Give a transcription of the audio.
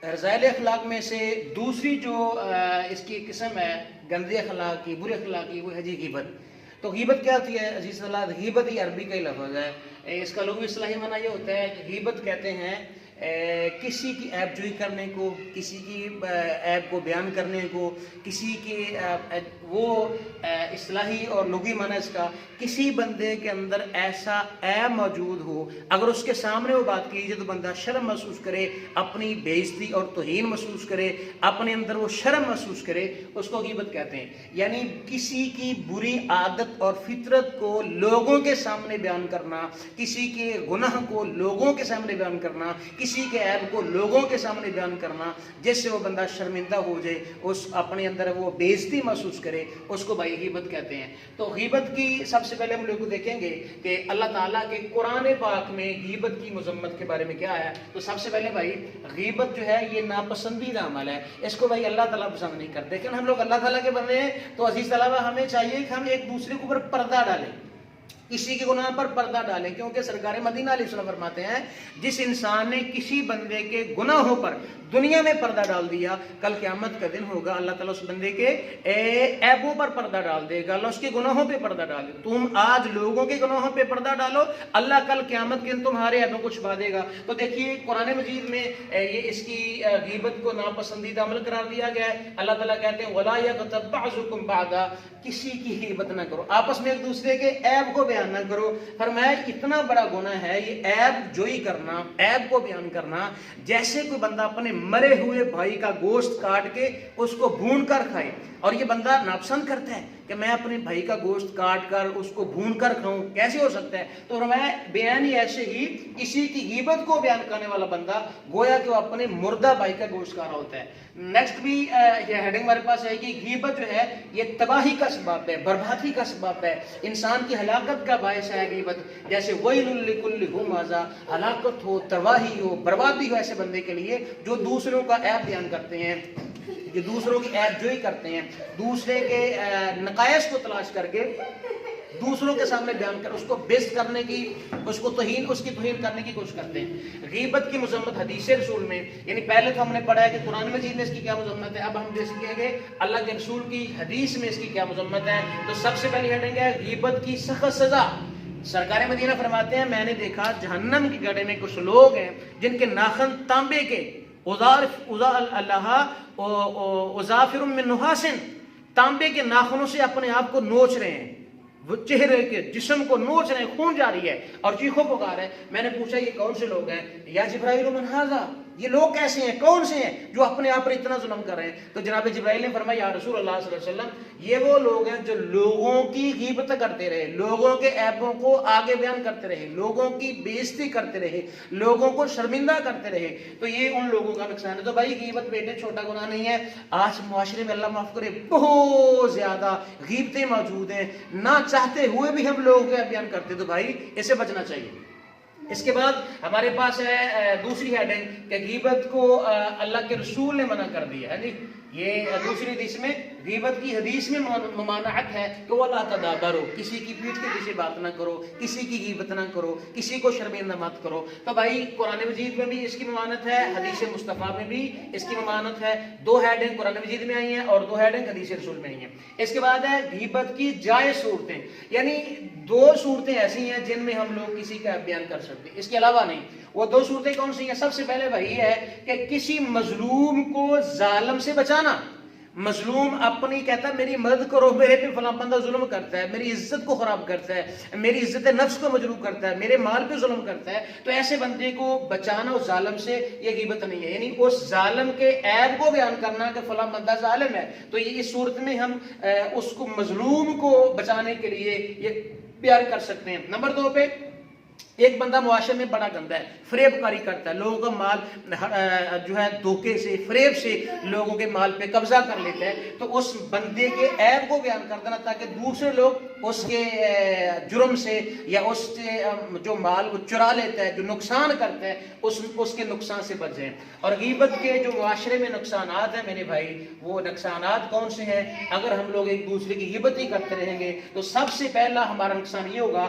رذائل اخلاق میں سے دوسری جو اس کی قسم ہے گندے اخلاق کی، برے اخلاق کی، وہ ہے جی غیبت۔ تو غیبت کیا ہوتی ہے عزیز اللہ؟ غیبت یہ عربی کا ہی لفظ ہے، اس کا لغوی اصطلاحی معنی یہ ہوتا ہے کہ غیبت کہتے ہیں کسی کی عیب جوئی کرنے کو، کسی کی عیب کو بیان کرنے کو، کسی کی وہ اصطلاحی اور لغوی معنی اس کا کسی بندے کے اندر ایسا عیب موجود ہو، اگر اس کے سامنے وہ بات کی جائے تو بندہ شرم محسوس کرے، اپنی بے عزتی اور توہین محسوس کرے، اپنے اندر وہ شرم محسوس کرے، اس کو غیبت کہتے ہیں۔ یعنی کسی کی بری عادت اور فطرت کو لوگوں کے سامنے بیان کرنا، کسی کے گناہ کو لوگوں کے سامنے بیان کرنا، کسی کے عیب کو لوگوں کے سامنے بیان کرنا، جس سے وہ بندہ شرمندہ ہو جائے، اس اپنے اندر وہ بے عزتی محسوس کرے، اس کو بھائی غیبت کہتے ہیں۔ تو غیبت کی سب سے پہلے ہم لوگ دیکھیں گے کہ اللہ تعالیٰ کے قرآن پاک میں غیبت کی مذمت کے بارے میں کیا ہے۔ تو سب سے پہلے بھائی غیبت جو ہے یہ ناپسندیدہ عمل ہے، اس کو بھائی اللہ تعالیٰ پسند نہیں کرتے، لیکن ہم لوگ اللہ تعالیٰ کے بندے ہیں تو عزیز طلبہ ہمیں چاہیے کہ ہم ایک دوسرے کے اوپر پردہ ڈالیں، کسی کے گناہ پر پردہ ڈالیں، کیونکہ سرکار مدینہ علیہ السلام فرماتے ہیں جس انسان نے کسی بندے کے گناہوں پر دنیا میں پردہ ڈال دیا، کل قیامت کا دن ہوگا اللہ تعالیٰ اس بندے کے عیبوں پر پردہ ڈال دے گا، اللہ اس کے گناہوں پہ پردہ ڈال دے۔ تم آج لوگوں کے گناہوں پہ پردہ ڈالو، اللہ کل قیامت کے دن تمہارے عیبوں کو چھپا دے گا۔ تو دیکھیے قرآن مجید میں یہ اس کی غیبت کو ناپسندیدہ عمل قرار دیا گیا ہے۔ اللہ تعالیٰ کہتے ہیں وَلَا يَغْتَبْ بَعْضُكُمْ بَعْضًا، کسی کی غیبت نہ کرو، آپس میں ایک دوسرے کے عیب کو بیان نہ کرو۔ فرمایا اتنا بڑا گناہ ہے یہ عیب جوئی کرنا، عیب کو بیان کرنا، جیسے کوئی بندہ اپنے مرے ہوئے بھائی کا گوشت کاٹ کے اس کو بھون کر کھائے، اور یہ بندہ ناپسند کرتا ہے کہ میں اپنے بھائی کا گوشت کاٹ کر اس کو بھون کر کھاؤں، کیسے ہو سکتا ہے؟ تو فرمایا بیان ہی ایسے ہی کسی کی غیبت کو بیان کرنے والا بندہ گویا کہ وہ اپنے مردہ بھائی کا گوشت کھا رہا ہوتا ہے۔ نیکسٹ بھی یہ ہیڈنگ ہمارے پاس ہے کہ غیبت جو ہے یہ تباہی کا سبب ہے، بربادی کا سبب ہے، انسان کی ہلاکت کا باعث ہے غیبت۔ جیسے وَيْلٌ لِكُلِّ ہُمَزَةٍ، ہلاکت ہو، تباہی ہو، بربادی ہو ایسے بندے کے لیے جو دوسروں کا عیب بیان کرتے ہیں، جو دوسروں کی عیب جوئی کرتے ہیں، دوسرے کے نقائص کو تلاش کر کے دوسروں کے سامنے بیان کر اس کو بیزت کرنے کی، اس کی توہین کرنے کی کوشش کرتے ہیں۔ غیبت کی مذمت حدیث رسول میں، یعنی پہلے تو ہم نے پڑھا ہے کہ قرآن مجید میں اس کی کیا مذمت ہے، اب ہم دیکھیں گے اللہ کے رسول کی حدیث میں اس کی کیا مذمت ہے۔ تو سب سے پہلی ہیڈنگ ہے غیبت کی سخت سزا۔ سرکار مدینہ فرماتے ہیں میں نے دیکھا جہنم کی گڑھے میں کچھ لوگ ہیں جن کے ناخن تانبے کے، اظافر من نحاس، تانبے کے ناخنوں سے اپنے آپ کو نوچ رہے ہیں، وہ چہرے کے جسم کو نوچ رہے ہیں، خون جاری ہے اور چیخو پکار ہے۔ میں نے پوچھا یہ کون سے لوگ ہیں؟ یا جبرائیل من ھذا، یہ لوگ کیسے ہیں، کون سے ہیں جو اپنے آپ پر اتنا ظلم کر رہے ہیں؟ تو جناب جبرائیل نے فرمایا یا رسول اللہ صلی اللہ علیہ وسلم یہ وہ لوگ ہیں جو لوگوں کی غیبت کرتے رہے، لوگوں کے عیبوں کو آگے بیان کرتے رہے، لوگوں کی بے عزتی کرتے رہے، لوگوں کو شرمندہ کرتے رہے، تو یہ ان لوگوں کا نقصان ہے۔ تو بھائی غیبت بیٹے چھوٹا گناہ نہیں ہے۔ آج معاشرے میں اللہ معاف کرے بہت زیادہ غیبتیں موجود ہیں، نہ چاہتے ہوئے بھی ہم لوگوں کو بیان کرتے، تو بھائی اسے بچنا چاہیے۔ اس کے بعد ہمارے پاس ہے دوسری ہیڈنگ کہ غیبت کو اللہ کے رسول نے منع کر دیا ہے جی۔ یہ دوسری حدیث میں غیبت کی حدیث میں ممانعت ہے کہ وَلَا تَدَابَرُوا، کسی کی پیٹھ کے پیچھے بات نہ کرو، کسی کی غیبت نہ کرو، کسی کو شرمندہ مت کرو۔ تو بھائی قرآن مجید میں بھی اس کی ممانعت ہے، حدیث مصطفیٰ میں بھی اس کی ممانعت ہے۔ دو ہیڈنگ قرآن مجید میں آئی ہیں اور دو ہیڈنگ حدیث رسول میں آئی ہیں۔ اس کے بعد ہے غیبت کی جائز صورتیں، یعنی دو صورتیں ایسی ہیں جن میں ہم لوگ کسی کا بیان کر سکتے ہیں، اس کے علاوہ نہیں۔ وہ دو صورتیں کون سی ہیں؟ سب سے پہلے وہی ہے کہ کسی مظلوم کو ظالم سے بچانا۔ مظلوم اپنی کہتا ہے میری مدد کرو، میرے پہ فلاں بندہ ظلم کرتا ہے، میری عزت کو خراب کرتا ہے، میری عزت نفس کو مجروح کرتا ہے، میرے مال پہ ظلم کرتا ہے، تو ایسے بندے کو بچانا اس ظالم سے یہ غیبت نہیں ہے، یعنی اس ظالم کے عیب کو بیان کرنا کہ فلاں بندہ ظالم ہے۔ تو یہ اس صورت میں ہم اس کو مظلوم کو بچانے کے لیے یہ بیان کر سکتے ہیں۔ نمبر دو پہ ایک بندہ معاشرے میں بڑا گندا ہے، فریب کاری کرتا ہے، لوگوں کا مال جو ہے دھوکے سے، فریب سے لوگوں کے مال پہ قبضہ کر لیتا ہے، تو اس بندے کے عیب کو بیان کر دینا تاکہ دوسرے لوگ اس کے جرم سے یا اس سے جو مال وہ چرا لیتا ہے، جو نقصان کرتا ہے، اس کے نقصان سے بچ جائیں۔ اور غیبت کے جو معاشرے میں نقصانات ہیں میرے بھائی، وہ نقصانات کون سے ہیں؟ اگر ہم لوگ ایک دوسرے کی غیبت ہی کرتے رہیں گے تو سب سے پہلا ہمارا نقصان یہ ہوگا